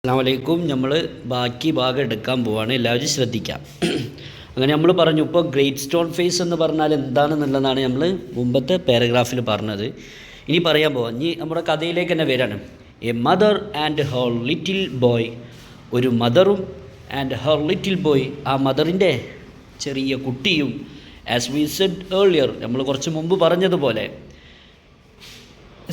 അസ്സലാമു അലൈക്കും. നമ്മൾ ബാക്കി ഭാഗം എടുക്കാൻ പോവാണ്, എല്ലാവരും ശ്രദ്ധിക്കാം. അങ്ങനെ നമ്മൾ പറഞ്ഞു, ഇപ്പോൾ ഗ്രേറ്റ് സ്റ്റോൺ ഫേസ് എന്ന് പറഞ്ഞാൽ എന്താണെന്നുള്ളതാണ് നമ്മൾ മുമ്പത്തെ പാരഗ്രാഫിൽ പറഞ്ഞത്. ഇനി പറയാൻ പോവാം. ഇനി നമ്മുടെ കഥയിലേക്ക് തന്നെ വരാണ്. A mother and her little boy. ഒരു മദറും ആൻഡ് ഹെർ ലിറ്റിൽ ബോയ്, ആ മദറിൻ്റെ ചെറിയ കുട്ടിയും, ആസ് വി സെഡ് ഏർലിയർ, നമ്മൾ കുറച്ച് മുമ്പ് പറഞ്ഞതുപോലെ,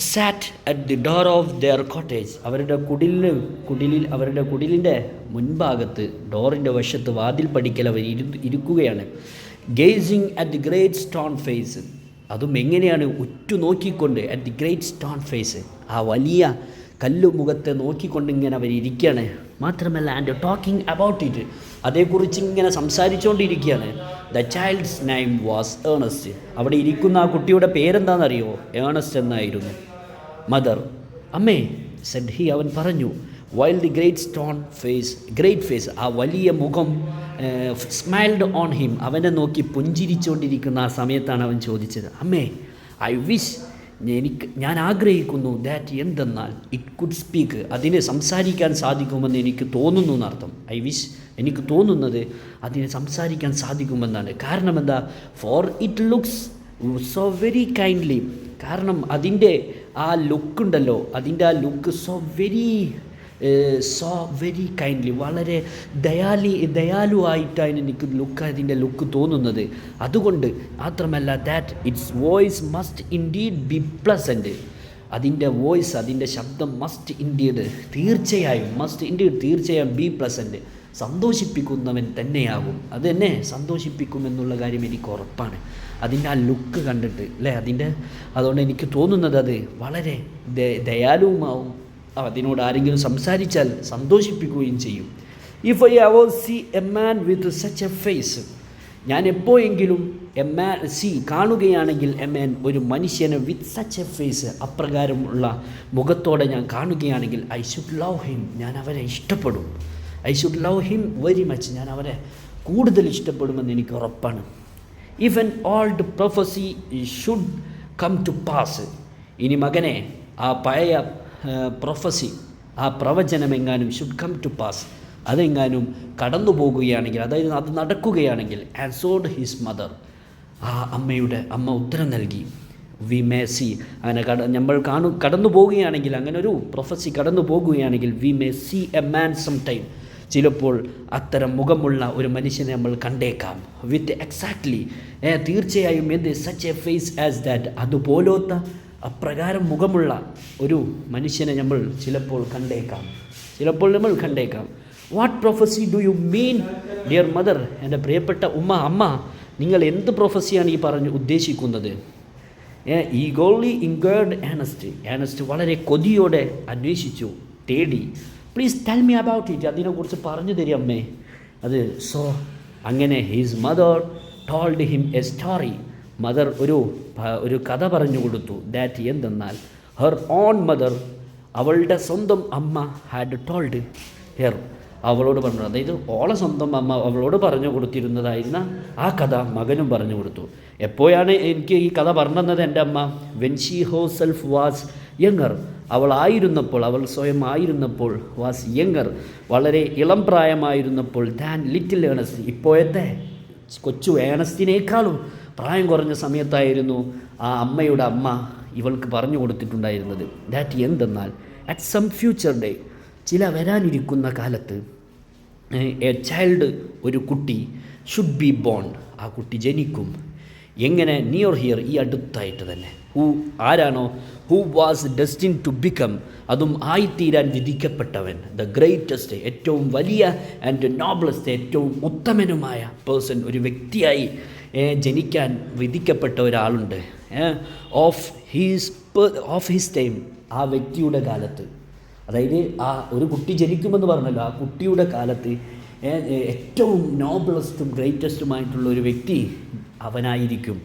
sat at the door of their cottage. അവരുടെ കുടിലിൻ്റെ മുൻഭാഗത്ത്, ഡോറിൻ്റെ വശത്ത്, വാതിൽ പടിക്കൽ അവർ ഇരിക്കുകയാണ്. Gazing at the great stone face. അതും എങ്ങനെയാണ്? ഉറ്റുനോക്കിക്കൊണ്ട്. At the great stone face, ആ വലിയ കല്ലുമുഖത്തെ നോക്കിക്കൊണ്ട് ഇങ്ങനെ അവർ ഇരിക്കുകയാണ്. മാത്രമല്ല, ആൻഡ് ടോക്കിംഗ് അബൌട്ട് ഇറ്റ്, അതേക്കുറിച്ച് ഇങ്ങനെ സംസാരിച്ചുകൊണ്ടിരിക്കുകയാണ്. The child's name was Ernest. അവിടെ ഇരിക്കുന്ന ആ കുട്ടിയുടെ പേരെന്താണെന്നറിയോ? ഏണസ്റ്റ് എന്നായിരുന്നു. മദർ, അമ്മേ, സെഡ് ഹി, അവൻ പറഞ്ഞു. വൈൽ ദി ഗ്രേറ്റ് ഫേസ്, ആ വലിയ മുഖം, സ്മൈൽഡ് ഓൺ ഹിം, അവനെ നോക്കി പുഞ്ചിരിച്ചുകൊണ്ടിരിക്കുന്ന ആ സമയത്താണ് അവൻ ചോദിച്ചത്, അമ്മേ, ഐ വിഷ്, ഞാൻ ആഗ്രഹിക്കുന്നു, ദാറ്റ് എന്തെന്നാൽ ഇറ്റ് കുഡ് സ്പീക്ക്, അതിന് സംസാരിക്കാൻ സാധിക്കുമെന്ന് എനിക്ക് തോന്നുന്നു എന്നർത്ഥം. ഐ വിഷ്, എനിക്ക് തോന്നുന്നത് അതിന് സംസാരിക്കാൻ സാധിക്കുമെന്നാണ്. കാരണം എന്താ? For it looks so very kindly. കാരണം അതിൻ്റെ ആ ലുക്കുണ്ടല്ലോ, അതിൻ്റെ ആ ലുക്ക് സോ വെരി കൈൻഡ്ലി, വളരെ ദയാലുവായിട്ടാണ് എനിക്ക് അതിൻ്റെ ലുക്ക് തോന്നുന്നത്. അതുകൊണ്ട് മാത്രമല്ല, that it's voice must indeed B pleasant. അതിൻ്റെ വോയിസ്, അതിൻ്റെ ശബ്ദം തീർച്ചയായും ബി പ്ലസൻറ്റ്, സന്തോഷിപ്പിക്കുന്നവൻ തന്നെയാകും. അത് തന്നെ സന്തോഷിപ്പിക്കുമെന്നുള്ള കാര്യം എനിക്ക് ഉറപ്പാണ്. അതിൻ്റെ ആ ലുക്ക് കണ്ടിട്ട് അല്ലേ, അതുകൊണ്ട് എനിക്ക് തോന്നുന്നത് അത് വളരെ ദയാലുവുമാവും. അതിനോട് ആരെങ്കിലും സംസാരിച്ചാൽ സന്തോഷിപ്പിക്കുകയും ചെയ്യും. If I ever see a man with such a face, ഞാൻ എപ്പോഴെങ്കിലും കാണുകയാണെങ്കിൽ എ മാൻ, ഒരു മനുഷ്യനെ വിത്ത് സച്ച് എ ഫേസ്, അപ്രകാരമുള്ള മുഖത്തോടെ ഞാൻ കാണുകയാണെങ്കിൽ, ഐ ഷുഡ് ലവ് ഹിം, ഞാൻ അവരെ ഇഷ്ടപ്പെടും. I should love him very much, ഞാൻ അവരെ കൂടുതൽ ഇഷ്ടപ്പെടുമെന്ന് എനിക്ക് ഉറപ്പാണ്. If an old prophecy should come to pass. ഇനി മകനെ, ആ പഴയ പ്രൊഫസി, ആ പ്രവചനമെങ്ങാനും ഷുഡ് കം ടു പാസ്, അതെങ്ങാനും കടന്നു പോകുകയാണെങ്കിൽ, അതായത് അത് നടക്കുകയാണെങ്കിൽ, ആൻസോർഡ് ഹിസ് മദർ, ആ അമ്മ ഉത്തരം നൽകി. വി മേ സി, അങ്ങനെ നമ്മൾ കടന്നു പോവുകയാണെങ്കിൽ, അങ്ങനെ ഒരു പ്രൊഫസി കടന്നു പോകുകയാണെങ്കിൽ, we may see a man some time, ചിലപ്പോൾ അത്തരം മുഖമുള്ള ഒരു മനുഷ്യനെ നമ്മൾ കണ്ടേക്കാം. വിത്ത് എക്സാക്ട്ലി, തീർച്ചയായും എന്ത്, such a face as that, അതുപോലത്തെ അപ്രകാരം മുഖമുള്ള ഒരു മനുഷ്യനെ നമ്മൾ ചിലപ്പോൾ കണ്ടേക്കാം. What prophecy do you mean dear mother? എൻ്റെ പ്രിയപ്പെട്ട അമ്മ, നിങ്ങൾ എന്ത് പ്രൊഫസിയാണ് ഈ ഉദ്ദേശിക്കുന്നത്? ഈഗോളി ഇൻക്വയർഡ് ഏണസ്റ്റ് വളരെ കൊതിയോടെ അന്വേഷിച്ചു, തേടി. Please tell me about it, അതിനെക്കുറിച്ച് പറഞ്ഞു തരും അമ്മേ. അങ്ങനെ his mother told him A story. Mother ഒരു കഥ പറഞ്ഞു കൊടുത്തു. ദാറ്റ് എന്തെന്നാൽ, ഹെർ ഓൺ മദർ, അവളുടെ സ്വന്തം അമ്മ, ഹാഡ് ടോൾഡ് ഹെർ, അവളോട് പറഞ്ഞു. അതായത് ഓളെ സ്വന്തം അമ്മ അവളോട് പറഞ്ഞു കൊടുത്തിരുന്നതായിരുന്ന ആ കഥ മകനും പറഞ്ഞു കൊടുത്തു. എപ്പോഴാണ് എനിക്ക് ഈ കഥ പറഞ്ഞത് എൻ്റെ അമ്മ? When she herself was younger, അവൾ സ്വയം ആയിരുന്നപ്പോൾ, വാസ് യങ്ങർ, വളരെ ഇളം പ്രായമായിരുന്നപ്പോൾ, ദാൻ ലിറ്റിൽ ഏണസ്റ്റ്, ഇപ്പോഴത്തെ കൊച്ചു ഏണസ്റ്റിനേക്കാളും പ്രായം കുറഞ്ഞ സമയത്തായിരുന്നു ആ അമ്മയുടെ അമ്മ ഇവൾക്ക് പറഞ്ഞു കൊടുത്തിട്ടുണ്ടായിരുന്നത്. ദാറ്റ് എന്തെന്നാൽ, അറ്റ് സം ഫ്യൂച്ചർ ഡേ, ചില വരാനിരിക്കുന്ന കാലത്ത്, എ ചൈൽഡ്, ഒരു കുട്ടി, ഷുഡ് ബി ബോൺ, ആ കുട്ടി ജനിക്കും. എങ്ങനെ? നിയർ ഹിയർ, ഈ അടുത്തായിട്ട് തന്നെ. Who was destined to become, അതും ആയിത്തീരാൻ വിധിക്കപ്പെട്ടവൻ, ദ ഗ്രേറ്റസ്റ്റ്, ഏറ്റവും വലിയ, ആൻഡ് നോബ്ലസ്റ്റ്, ഏറ്റവും ഉത്തമനുമായ പേഴ്സൺ, ഒരു വ്യക്തിയായി ജനിക്കാൻ വിധിക്കപ്പെട്ട ഒരാളുണ്ട്. ഓഫ് ഹിസ് ടൈം, ആ വ്യക്തിയുടെ കാലത്ത്. അതായത് ആ ഒരു കുട്ടി ജനിക്കുമെന്ന് പറഞ്ഞല്ലോ, ആ കുട്ടിയുടെ കാലത്ത് ഏറ്റവും നോബിളസ്റ്റും ഗ്രേറ്റസ്റ്റുമായിട്ടുള്ള ഒരു വ്യക്തി അവനായിരിക്കും.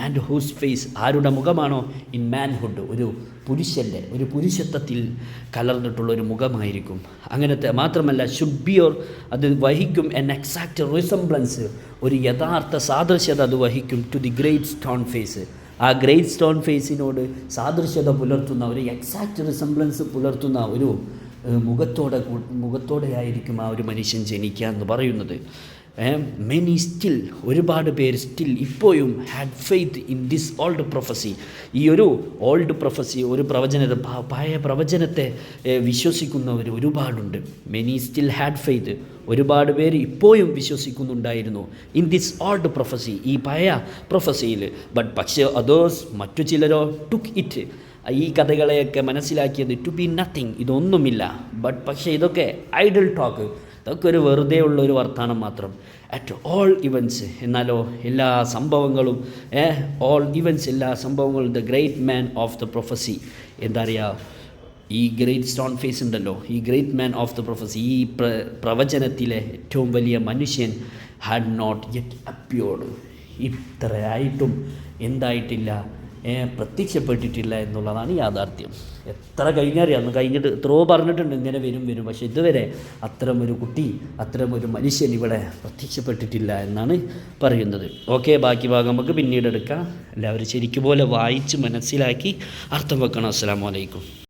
ആൻഡ് ഹൂസ് ഫേസ്, ആരുടെ മുഖമാണോ? ഇൻ മാൻഹുഡ്, ഒരു പുരുഷത്വത്തിൽ കലർന്നിട്ടുള്ള ഒരു മുഖമായിരിക്കും. അങ്ങനത്തെ മാത്രമല്ല, ഷുഡ് ബി ഓർ, അത് വഹിക്കും എൻ എക്സാക്റ്റ് റിസംബ്ലൻസ്, ഒരു യഥാർത്ഥ സാദൃശ്യത അത് വഹിക്കും, to the great stone face, ആ ഗ്രേറ്റ് സ്റ്റോൺ ഫേസിനോട് സാദൃശ്യത പുലർത്തുന്ന, ഒരു എക്സാക്റ്റ് റിസംബ്ലൻസ് പുലർത്തുന്ന ഒരു മുഖത്തോടെ ആയിരിക്കും ആ ഒരു മനുഷ്യൻ ജനിക്കുക എന്ന് പറയുന്നത്. മെനി സ്റ്റിൽ, ഒരുപാട് പേര് സ്റ്റിൽ ഇപ്പോഴും had faith in this old prophecy, ഈ ഒരു ഓൾഡ് പ്രൊഫസി, ഒരു പ്രവചനത്തെ, പഴയ പ്രവചനത്തെ വിശ്വസിക്കുന്നവർ ഒരുപാടുണ്ട്. മെനി സ്റ്റിൽ ഹാഡ് ഫെയ്ത്ത്, ഒരുപാട് പേര് ഇപ്പോഴും വിശ്വസിക്കുന്നുണ്ടായിരുന്നു ഇൻ ദിസ് ഓൾഡ് പ്രൊഫസി, ഈ പഴയ പ്രൊഫസിയിൽ. പക്ഷേ അതേഴ്സ്, മറ്റു ചിലരോ ടുക്ക് ഇറ്റ്, ഈ കഥകളെയൊക്കെ മനസ്സിലാക്കിയത് ടു ബി നത്തിങ്, ഇതൊന്നുമില്ല. പക്ഷേ ഇതൊക്കെ ഐഡൽ ടോക്ക്, ഇതൊക്കെ ഒരു വെറുതെ ഉള്ളൊരു വർത്തമാനം മാത്രം. അറ്റ് ഓൾ ഇവൻറ്റ്സ്, എന്നാലോ എല്ലാ സംഭവങ്ങളും, ഓൾ ഇവൻറ്റ്സ്, എല്ലാ സംഭവങ്ങളും, the great man of the prophecy, എന്താ പറയുക, ഈ ഗ്രേറ്റ് സ്റ്റോൺ ഫേസ് ഉണ്ടല്ലോ, ഈ great man of the prophecy, ഈ പ്രവചനത്തിലെ ഏറ്റവും വലിയ മനുഷ്യൻ ഹാഡ് നോട്ട് യെറ്റ് അപ്പിയർഡ്, ഇത്രയായിട്ടും എന്തായിട്ടില്ല, പ്രത്യക്ഷപ്പെട്ടിട്ടില്ല എന്നുള്ളതാണ് യാഥാർത്ഥ്യം. എത്ര കഴിഞ്ഞറിയാം, കഴിഞ്ഞിട്ട് എത്രയോ പറഞ്ഞിട്ടുണ്ട് ഇങ്ങനെ വരും, പക്ഷേ ഇതുവരെ അത്തരമൊരു കുട്ടി, അത്തരമൊരു മനുഷ്യൻ ഇവിടെ പ്രത്യക്ഷപ്പെട്ടിട്ടില്ല എന്നാണ് പറയുന്നത്. ഓക്കെ, ബാക്കി ഭാഗം നമുക്ക് പിന്നീട് എടുക്കാം. എല്ലാവരും ശരിക്കും പോലെ വായിച്ച് മനസ്സിലാക്കി അർത്ഥം വെക്കണം. അസ്സലാമു അലൈക്കും.